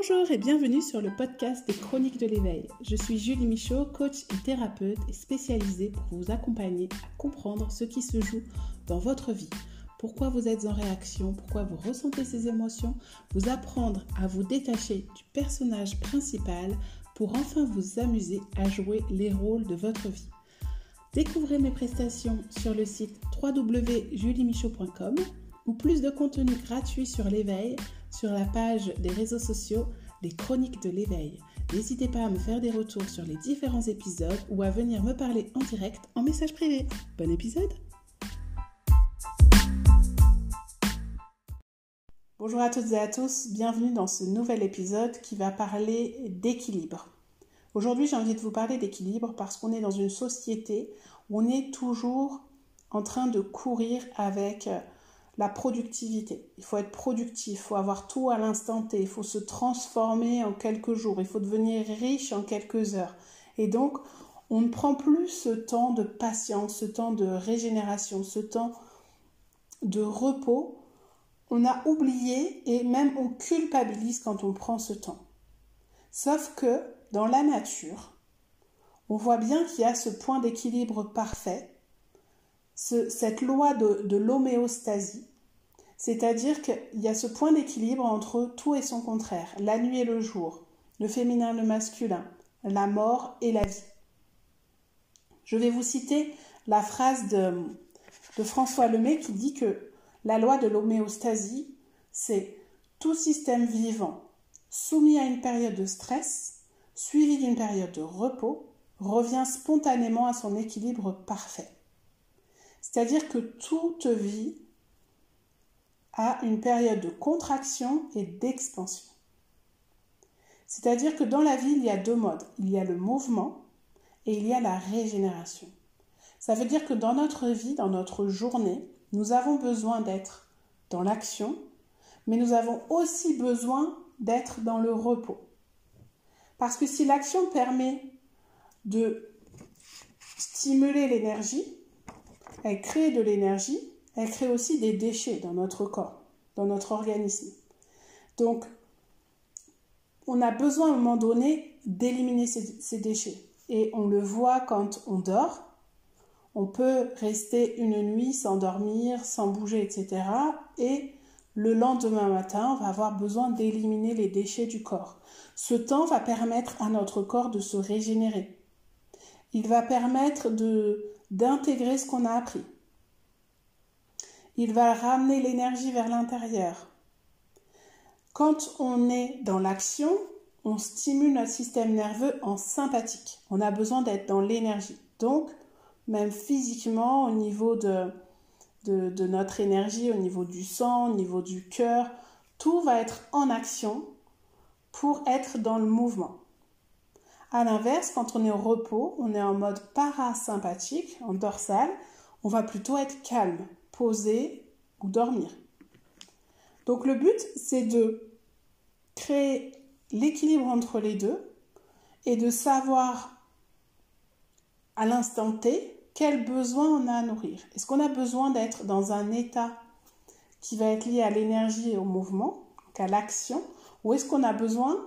Bonjour et bienvenue sur le podcast des Chroniques de l'éveil. Je suis Julie Michaud, coach et thérapeute et spécialisée pour vous accompagner à comprendre ce qui se joue dans votre vie. Pourquoi vous êtes en réaction, pourquoi vous ressentez ces émotions, vous apprendre à vous détacher du personnage principal pour enfin vous amuser à jouer les rôles de votre vie. Découvrez mes prestations sur le site www.juliemichaud.com ou plus de contenu gratuit sur l'éveil sur la page des réseaux sociaux Les Chroniques de l'éveil. N'hésitez pas à me faire des retours sur les différents épisodes ou à venir me parler en direct en message privé. Bon épisode! Bonjour à toutes et à tous, bienvenue dans ce nouvel épisode qui va parler d'équilibre. Aujourd'hui, j'ai envie de vous parler d'équilibre parce qu'on est dans une société où on est toujours en train de courir avec la productivité. Il faut être productif, il faut avoir tout à l'instant T, il faut se transformer en quelques jours, il faut devenir riche en quelques heures. Et donc, on ne prend plus ce temps de patience, ce temps de régénération, ce temps de repos. On a oublié et même on culpabilise quand on prend ce temps. Sauf que dans la nature, on voit bien qu'il y a ce point d'équilibre parfait, cette loi de l'homéostasie, c'est-à-dire qu'il y a ce point d'équilibre entre tout et son contraire, la nuit et le jour, le féminin et le masculin, la mort et la vie. Je vais vous citer la phrase de François Lemay qui dit que la loi de l'homéostasie, c'est tout système vivant soumis à une période de stress, suivi d'une période de repos, revient spontanément à son équilibre parfait. C'est-à-dire que toute vie a une période de contraction et d'expansion. C'est-à-dire que dans la vie, il y a deux modes. Il y a le mouvement et il y a la régénération. Ça veut dire que dans notre vie, dans notre journée, nous avons besoin d'être dans l'action, mais nous avons aussi besoin d'être dans le repos. Parce que si l'action permet de stimuler l'énergie, elle crée de l'énergie, elle crée aussi des déchets dans notre corps, dans notre organisme. Donc, on a besoin à un moment donné d'éliminer ces déchets. Et on le voit quand on dort. On peut rester une nuit sans dormir, sans bouger, etc. Et le lendemain matin, on va avoir besoin d'éliminer les déchets du corps. Ce temps va permettre à notre corps de se régénérer. Il va permettre d'intégrer ce qu'on a appris. Il va ramener l'énergie vers l'intérieur. Quand on est dans l'action, on stimule notre système nerveux en sympathique. On a besoin d'être dans l'énergie. Donc, même physiquement, au niveau de notre énergie, au niveau du sang, au niveau du cœur, tout va être en action pour être dans le mouvement. À l'inverse, quand on est au repos, on est en mode parasympathique, en dorsal, on va plutôt être calme, posé ou dormir. Donc le but, c'est de créer l'équilibre entre les deux et de savoir à l'instant T quel besoin on a à nourrir. Est-ce qu'on a besoin d'être dans un état qui va être lié à l'énergie et au mouvement, donc à l'action, ou est-ce qu'on a besoin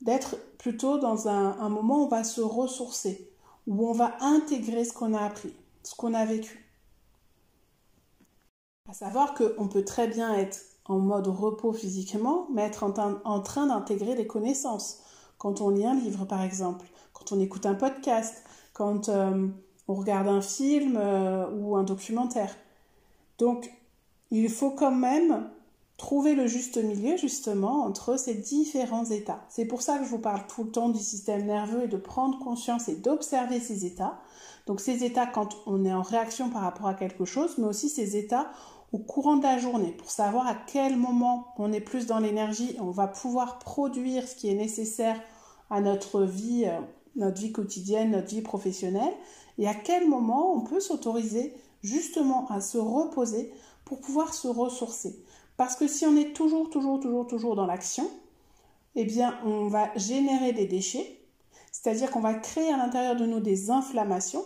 d'être plutôt dans un moment où on va se ressourcer, où on va intégrer ce qu'on a appris, ce qu'on a vécu. À savoir qu'on peut très bien être en mode repos physiquement, mais être en train d'intégrer des connaissances. Quand on lit un livre, par exemple, quand on écoute un podcast, quand on regarde un film ou un documentaire. Donc, il faut quand même trouver le juste milieu, justement, entre ces différents états. C'est pour ça que je vous parle tout le temps du système nerveux et de prendre conscience et d'observer ces états. Donc, ces états quand on est en réaction par rapport à quelque chose, mais aussi ces états au courant de la journée, pour savoir à quel moment on est plus dans l'énergie, on va pouvoir produire ce qui est nécessaire à notre vie quotidienne, notre vie professionnelle, et à quel moment on peut s'autoriser justement à se reposer pour pouvoir se ressourcer. Parce que si on est toujours dans l'action, eh bien on va générer des déchets, c'est-à-dire qu'on va créer à l'intérieur de nous des inflammations,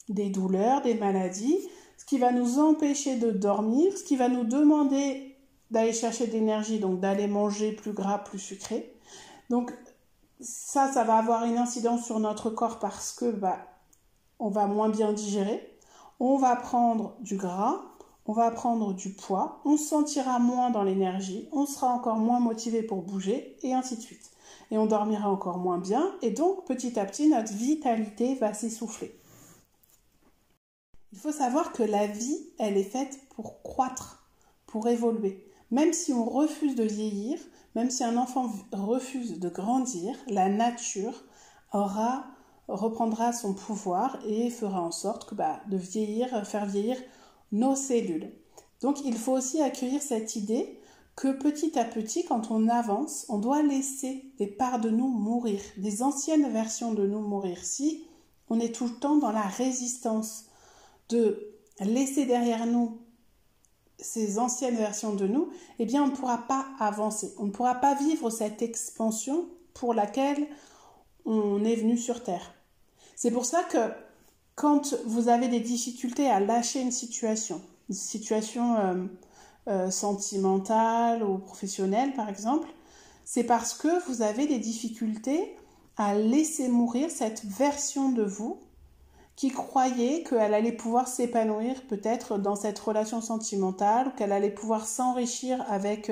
des douleurs, des maladies, ce qui va nous empêcher de dormir, ce qui va nous demander d'aller chercher de l'énergie, donc d'aller manger plus gras, plus sucré. Donc ça va avoir une incidence sur notre corps parce que on va moins bien digérer. On va prendre du gras, on va prendre du poids, on se sentira moins dans l'énergie, on sera encore moins motivé pour bouger et ainsi de suite. Et on dormira encore moins bien et donc petit à petit notre vitalité va s'essouffler. Il faut savoir que la vie, elle est faite pour croître, pour évoluer. Même si on refuse de vieillir, même si un enfant refuse de grandir, la nature reprendra son pouvoir et fera en sorte de faire vieillir nos cellules. Donc il faut aussi accueillir cette idée que petit à petit, quand on avance, on doit laisser des parts de nous mourir, des anciennes versions de nous mourir. Si on est tout le temps dans la résistance de laisser derrière nous ces anciennes versions de nous, eh bien on ne pourra pas avancer, on ne pourra pas vivre cette expansion pour laquelle on est venu sur Terre. C'est pour ça que quand vous avez des difficultés à lâcher une situation sentimentale ou professionnelle par exemple, c'est parce que vous avez des difficultés à laisser mourir cette version de vous qui croyait qu'elle allait pouvoir s'épanouir peut-être dans cette relation sentimentale, ou qu'elle allait pouvoir s'enrichir avec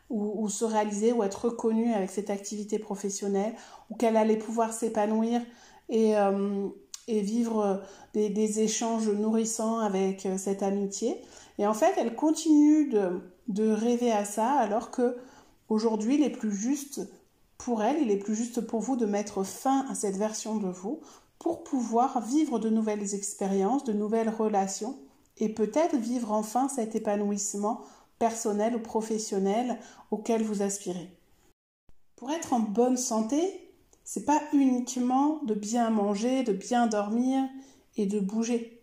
ou se réaliser ou être reconnue avec cette activité professionnelle, ou qu'elle allait pouvoir s'épanouir et vivre des échanges nourrissants avec cette amitié. Et en fait, elle continue de rêver à ça, alors que aujourd'hui, il est plus juste pour elle, il est plus juste pour vous de mettre fin à cette version de vous pour pouvoir vivre de nouvelles expériences, de nouvelles relations et peut-être vivre enfin cet épanouissement personnel ou professionnel auquel vous aspirez. Pour être en bonne santé, c'est pas uniquement de bien manger, de bien dormir et de bouger.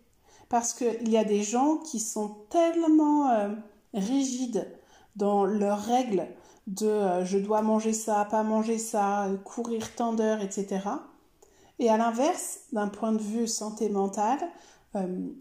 Parce qu'il y a des gens qui sont tellement rigides dans leurs règles de je dois manger ça, pas manger ça, courir tant d'heures, etc. Et à l'inverse, d'un point de vue santé mentale,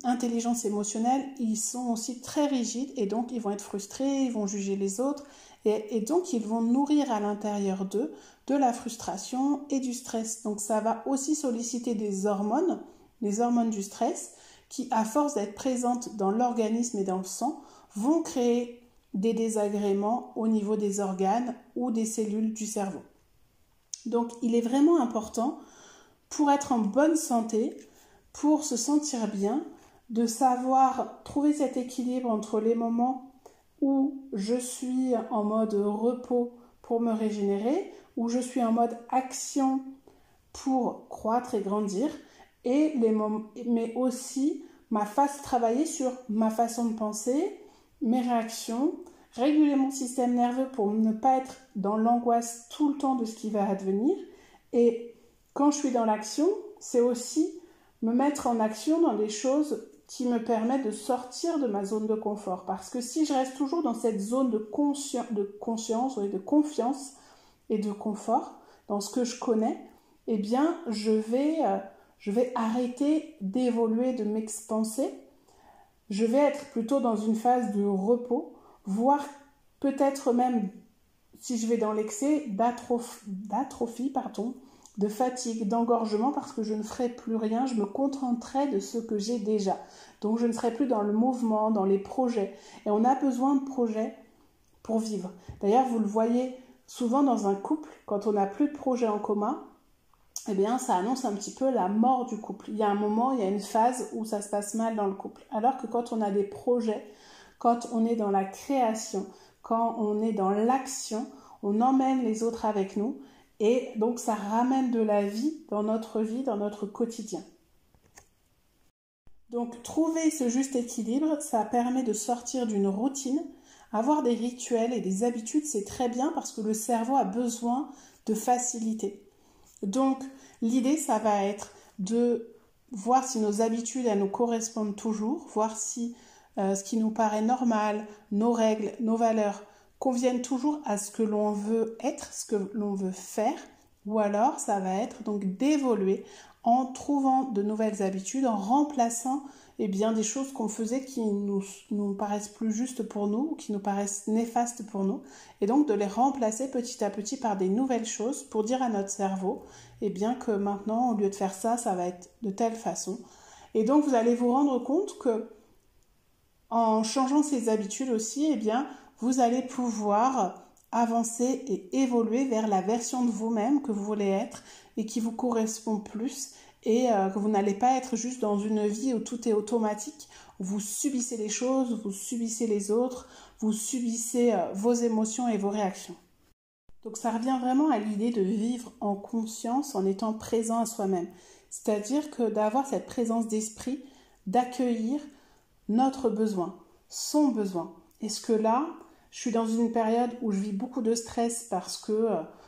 intelligence émotionnelle, ils sont aussi très rigides et donc ils vont être frustrés, ils vont juger les autres et donc ils vont nourrir à l'intérieur d'eux de la frustration et du stress. Donc ça va aussi solliciter des hormones du stress qui, à force d'être présentes dans l'organisme et dans le sang, vont créer des désagréments au niveau des organes ou des cellules du cerveau. Donc il est vraiment important pour être en bonne santé, pour se sentir bien, de savoir trouver cet équilibre entre les moments où je suis en mode repos pour me régénérer, où je suis en mode action pour croître et grandir, mais aussi travailler sur ma façon de penser, mes réactions, réguler mon système nerveux pour ne pas être dans l'angoisse tout le temps de ce qui va advenir. Et quand je suis dans l'action, c'est aussi me mettre en action dans des choses qui me permettent de sortir de ma zone de confort. Parce que si je reste toujours dans cette zone de confiance et de confort, dans ce que je connais, eh bien, je vais arrêter d'évoluer, de m'expanser. Je vais être plutôt dans une phase de repos, voire peut-être même, si je vais dans l'excès, d'atrophie, de fatigue, d'engorgement, parce que je ne ferai plus rien, je me contenterai de ce que j'ai déjà. Donc je ne serai plus dans le mouvement, dans les projets. Et on a besoin de projets pour vivre. D'ailleurs, vous le voyez souvent dans un couple, quand on n'a plus de projet en commun, eh bien, ça annonce un petit peu la mort du couple. Il y a un moment, il y a une phase où ça se passe mal dans le couple. Alors que quand on a des projets, quand on est dans la création, quand on est dans l'action, on emmène les autres avec nous et donc ça ramène de la vie, dans notre quotidien. Donc trouver ce juste équilibre, ça permet de sortir d'une routine. Avoir des rituels et des habitudes, c'est très bien parce que le cerveau a besoin de facilité. Donc l'idée, ça va être de voir si nos habitudes, elles nous correspondent toujours, voir si ce qui nous paraît normal, nos règles, nos valeurs conviennent toujours à ce que l'on veut être, ce que l'on veut faire, ou alors ça va être donc d'évoluer en trouvant de nouvelles habitudes, en remplaçant eh bien, des choses qu'on faisait qui nous paraissent plus justes pour nous, qui nous paraissent néfastes pour nous, et donc de les remplacer petit à petit par des nouvelles choses pour dire à notre cerveau, eh bien, que maintenant, au lieu de faire ça, ça va être de telle façon. Et donc, vous allez vous rendre compte que en changeant ces habitudes aussi, eh bien, vous allez pouvoir avancer et évoluer vers la version de vous-même que vous voulez être et qui vous correspond plus et que vous n'allez pas être juste dans une vie où tout est automatique, où vous subissez les choses, vous subissez les autres, vous subissez vos émotions et vos réactions. Donc ça revient vraiment à l'idée de vivre en conscience en étant présent à soi-même. C'est-à-dire que d'avoir cette présence d'esprit, d'accueillir notre besoin, son besoin. Est-ce que là, je suis dans une période où je vis beaucoup de stress parce que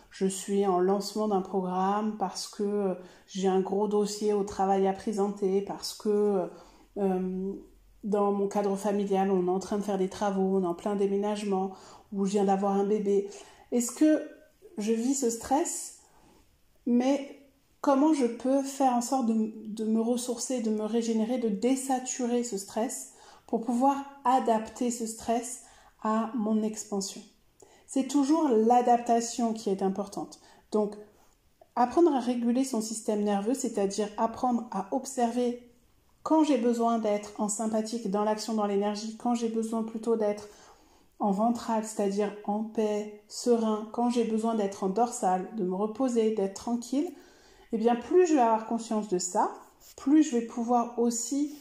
je suis en lancement d'un programme, parce que j'ai un gros dossier au travail à présenter, parce que dans mon cadre familial, on est en train de faire des travaux, on est en plein déménagement, ou je viens d'avoir un bébé. Est-ce que je vis ce stress, mais comment je peux faire en sorte de me ressourcer, de me régénérer, de désaturer ce stress pour pouvoir adapter ce stress à mon expansion. C'est toujours l'adaptation qui est importante. Donc, apprendre à réguler son système nerveux, c'est-à-dire apprendre à observer quand j'ai besoin d'être en sympathique, dans l'action, dans l'énergie, quand j'ai besoin plutôt d'être en ventral, c'est-à-dire en paix, serein, quand j'ai besoin d'être en dorsal, de me reposer, d'être tranquille, eh bien plus je vais avoir conscience de ça, plus je vais pouvoir aussi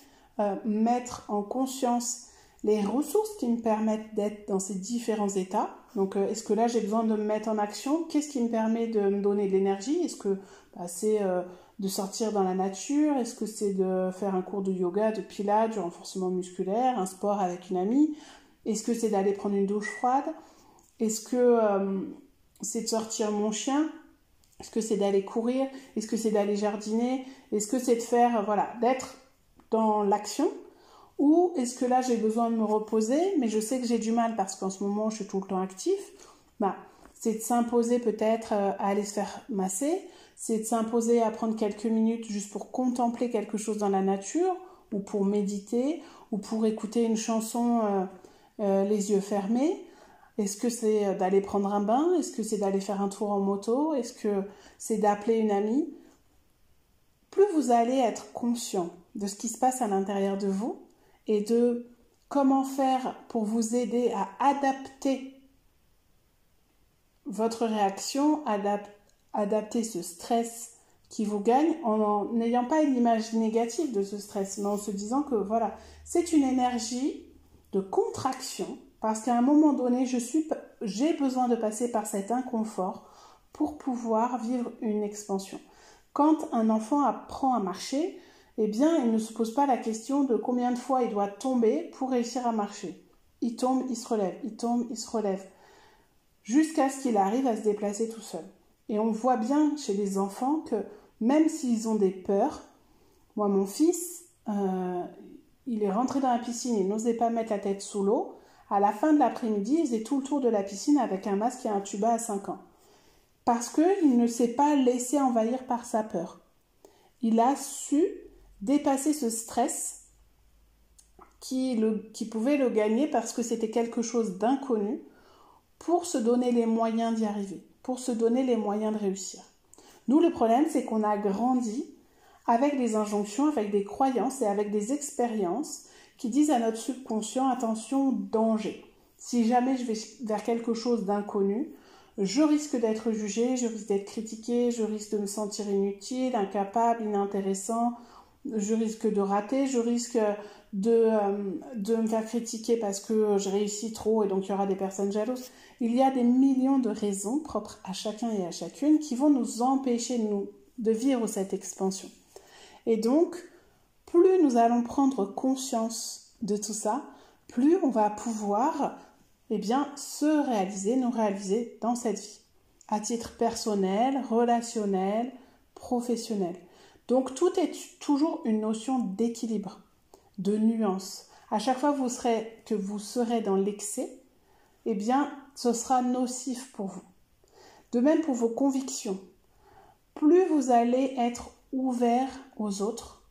mettre en conscience les ressources qui me permettent d'être dans ces différents états. Donc, est-ce que là, j'ai besoin de me mettre en action? Qu'est-ce qui me permet de me donner de l'énergie? Est-ce que c'est de sortir dans la nature? Est-ce que c'est de faire un cours de yoga, de pilates, du renforcement musculaire, un sport avec une amie? Est-ce que c'est d'aller prendre une douche froide? Est-ce que c'est de sortir mon chien? Est-ce que c'est d'aller courir? Est-ce que c'est d'aller jardiner? Est-ce que c'est de faire, d'être dans l'action? Ou est-ce que là, j'ai besoin de me reposer, mais je sais que j'ai du mal parce qu'en ce moment, je suis tout le temps actif? C'est de s'imposer peut-être à aller se faire masser, c'est de s'imposer à prendre quelques minutes juste pour contempler quelque chose dans la nature, ou pour méditer, ou pour écouter une chanson les yeux fermés. Est-ce que c'est d'aller prendre un bain? Est-ce que c'est d'aller faire un tour en moto? Est-ce que c'est d'appeler une amie? Plus vous allez être conscient de ce qui se passe à l'intérieur de vous et de comment faire pour vous aider à adapter votre réaction, adapter ce stress qui vous gagne en n'ayant pas une image négative de ce stress, mais en se disant que c'est une énergie de contraction parce qu'à un moment donné, j'ai besoin de passer par cet inconfort pour pouvoir vivre une expansion. Quand un enfant apprend à marcher, eh bien, il ne se pose pas la question de combien de fois il doit tomber pour réussir à marcher. Il tombe, il se relève, il tombe, il se relève, jusqu'à ce qu'il arrive à se déplacer tout seul. Et on voit bien chez les enfants que même s'ils ont des peurs, moi, mon fils, il est rentré dans la piscine, il n'osait pas mettre la tête sous l'eau. À la fin de l'après-midi, il faisait tout le tour de la piscine avec un masque et un tuba à 5 ans. Parce qu'il ne s'est pas laissé envahir par sa peur. Il a su dépasser ce stress qui pouvait le gagner parce que c'était quelque chose d'inconnu pour se donner les moyens d'y arriver, pour se donner les moyens de réussir. Nous, le problème, c'est qu'on a grandi avec des injonctions, avec des croyances et avec des expériences qui disent à notre subconscient, attention, danger. Si jamais je vais vers quelque chose d'inconnu, je risque d'être jugé, je risque d'être critiqué, je risque de me sentir inutile, incapable, inintéressant, je risque de rater, je risque de me faire critiquer parce que je réussis trop et donc il y aura des personnes jalouses. Il y a des millions de raisons propres à chacun et à chacune qui vont nous empêcher de vivre cette expansion. Et donc, plus nous allons prendre conscience de tout ça, plus on va pouvoir se réaliser, nous réaliser dans cette vie, à titre personnel, relationnel, professionnel. Donc tout est toujours une notion d'équilibre, de nuance. À chaque fois que vous serez dans l'excès, ce sera nocif pour vous. De même pour vos convictions. Plus vous allez être ouvert aux autres,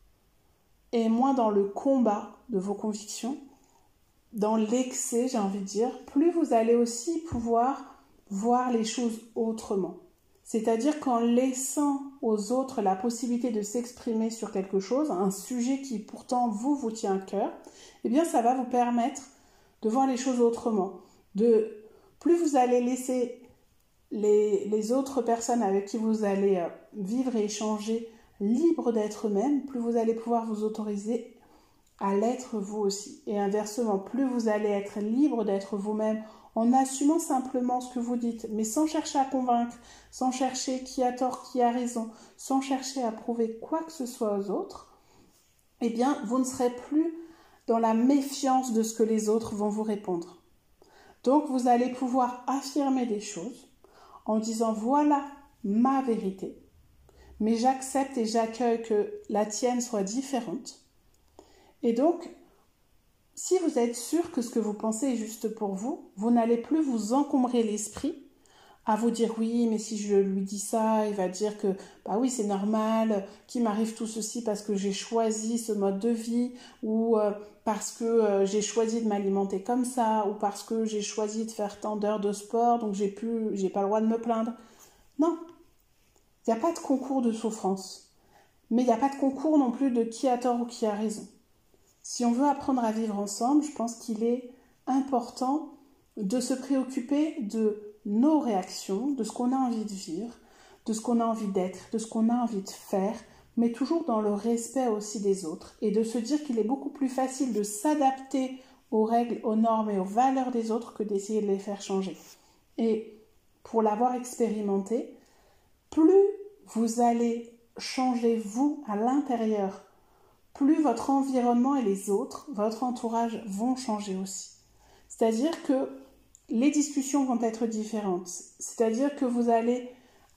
et moins dans le combat de vos convictions, dans l'excès, j'ai envie de dire, plus vous allez aussi pouvoir voir les choses autrement. C'est-à-dire qu'en laissant aux autres la possibilité de s'exprimer sur quelque chose, un sujet qui pourtant vous tient à cœur, eh bien ça va vous permettre de voir les choses autrement. Plus vous allez laisser les autres personnes avec qui vous allez vivre et échanger libres d'être eux-mêmes, plus vous allez pouvoir vous autoriser à l'être vous aussi. Et inversement, plus vous allez être libre d'être vous-même en assumant simplement ce que vous dites, mais sans chercher à convaincre, sans chercher qui a tort, qui a raison, sans chercher à prouver quoi que ce soit aux autres, eh bien, vous ne serez plus dans la méfiance de ce que les autres vont vous répondre. Donc, vous allez pouvoir affirmer des choses en disant « voilà ma vérité », mais j'accepte et j'accueille que la tienne soit différente. Et donc, si vous êtes sûr que ce que vous pensez est juste pour vous, vous n'allez plus vous encombrer l'esprit à vous dire oui, mais si je lui dis ça, il va dire que bah oui, c'est normal, qu'il m'arrive tout ceci parce que j'ai choisi ce mode de vie, ou parce que j'ai choisi de m'alimenter comme ça, ou parce que j'ai choisi de faire tant d'heures de sport, donc j'ai pas le droit de me plaindre. Non, il n'y a pas de concours de souffrance, mais il n'y a pas de concours non plus de qui a tort ou qui a raison. Si on veut apprendre à vivre ensemble, je pense qu'il est important de se préoccuper de nos réactions, de ce qu'on a envie de vivre, de ce qu'on a envie d'être, de ce qu'on a envie de faire, mais toujours dans le respect aussi des autres, et de se dire qu'il est beaucoup plus facile de s'adapter aux règles, aux normes et aux valeurs des autres que d'essayer de les faire changer. Et pour l'avoir expérimenté, plus vous allez changer vous à l'intérieur, plus votre environnement et les autres, votre entourage vont changer aussi. C'est-à-dire que les discussions vont être différentes. C'est-à-dire que vous allez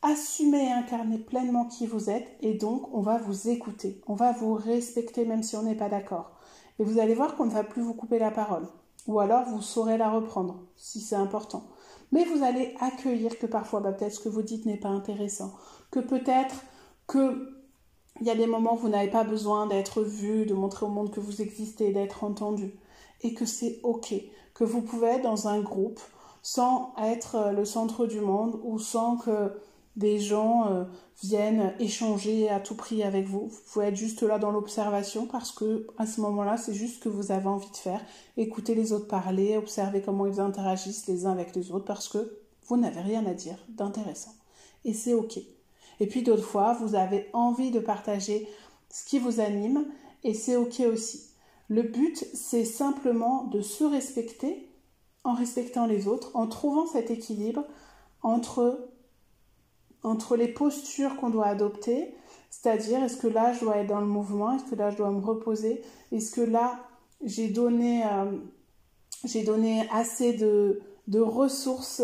assumer et incarner pleinement qui vous êtes, et donc on va vous écouter, on va vous respecter même si on n'est pas d'accord. Et vous allez voir qu'on ne va plus vous couper la parole. Ou alors vous saurez la reprendre, si c'est important. Mais vous allez accueillir que parfois, peut-être ce que vous dites n'est pas intéressant, que peut-être que il y a des moments où vous n'avez pas besoin d'être vu, de montrer au monde que vous existez, d'être entendu. Et que c'est ok, que vous pouvez être dans un groupe sans être le centre du monde ou sans que des gens viennent échanger à tout prix avec vous. Vous pouvez être juste là dans l'observation parce que à ce moment-là, c'est juste ce que vous avez envie de faire. Écouter les autres parler, observer comment ils interagissent les uns avec les autres parce que vous n'avez rien à dire d'intéressant. Et c'est ok. Et puis d'autres fois, vous avez envie de partager ce qui vous anime et c'est ok aussi. Le but, c'est simplement de se respecter en respectant les autres, en trouvant cet équilibre entre les postures qu'on doit adopter, c'est-à-dire est-ce que là je dois être dans le mouvement, est-ce que là je dois me reposer, est-ce que là j'ai donné assez de ressources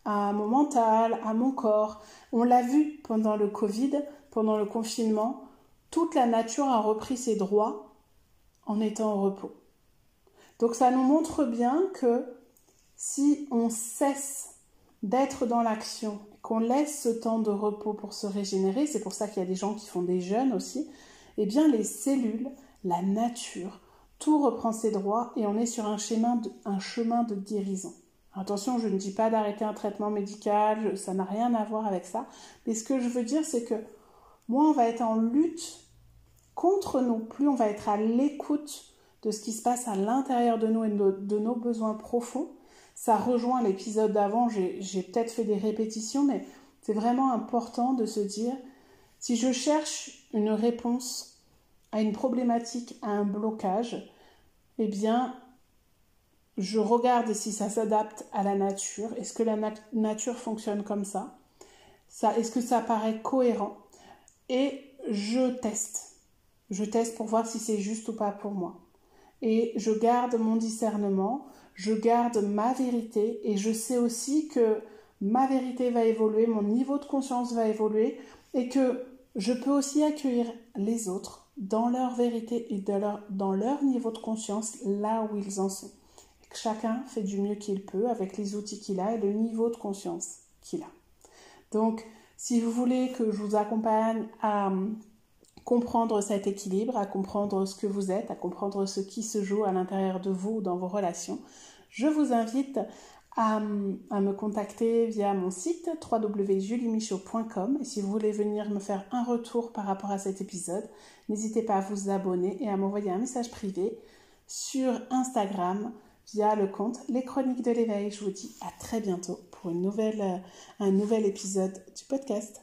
à mon mental, à mon corps. On l'a vu pendant le Covid, pendant le confinement, toute la nature a repris ses droits en étant au repos. Donc ça nous montre bien que si on cesse d'être dans l'action, qu'on laisse ce temps de repos pour se régénérer, c'est pour ça qu'il y a des gens qui font des jeûnes aussi, eh bien les cellules, la nature, tout reprend ses droits et on est sur un chemin de guérison. Attention, je ne dis pas d'arrêter un traitement médical, ça n'a rien à voir avec ça, mais ce que je veux dire, c'est que moins on va être en lutte contre nous, plus on va être à l'écoute de ce qui se passe à l'intérieur de nous et de nos besoins profonds. Ça rejoint l'épisode d'avant, j'ai peut-être fait des répétitions, mais c'est vraiment important de se dire, si je cherche une réponse à une problématique, à un blocage, eh bien, je regarde si ça s'adapte à la nature. Est-ce que la nature fonctionne comme ça? Est-ce que ça paraît cohérent? Et je teste. Je teste pour voir si c'est juste ou pas pour moi. Et je garde mon discernement, je garde ma vérité et je sais aussi que ma vérité va évoluer, mon niveau de conscience va évoluer et que je peux aussi accueillir les autres dans leur vérité et dans leur niveau de conscience là où ils en sont. Et que chacun fait du mieux qu'il peut avec les outils qu'il a et le niveau de conscience qu'il a. Donc, si vous voulez que je vous accompagne à comprendre cet équilibre, à comprendre ce que vous êtes, à comprendre ce qui se joue à l'intérieur de vous dans vos relations, je vous invite à me contacter via mon site www.juliemichaud.com. Et si vous voulez venir me faire un retour par rapport à cet épisode, n'hésitez pas à vous abonner et à m'envoyer un message privé sur Instagram via le compte Les Chroniques de l'éveil. Je vous dis à très bientôt pour un nouvel épisode du podcast.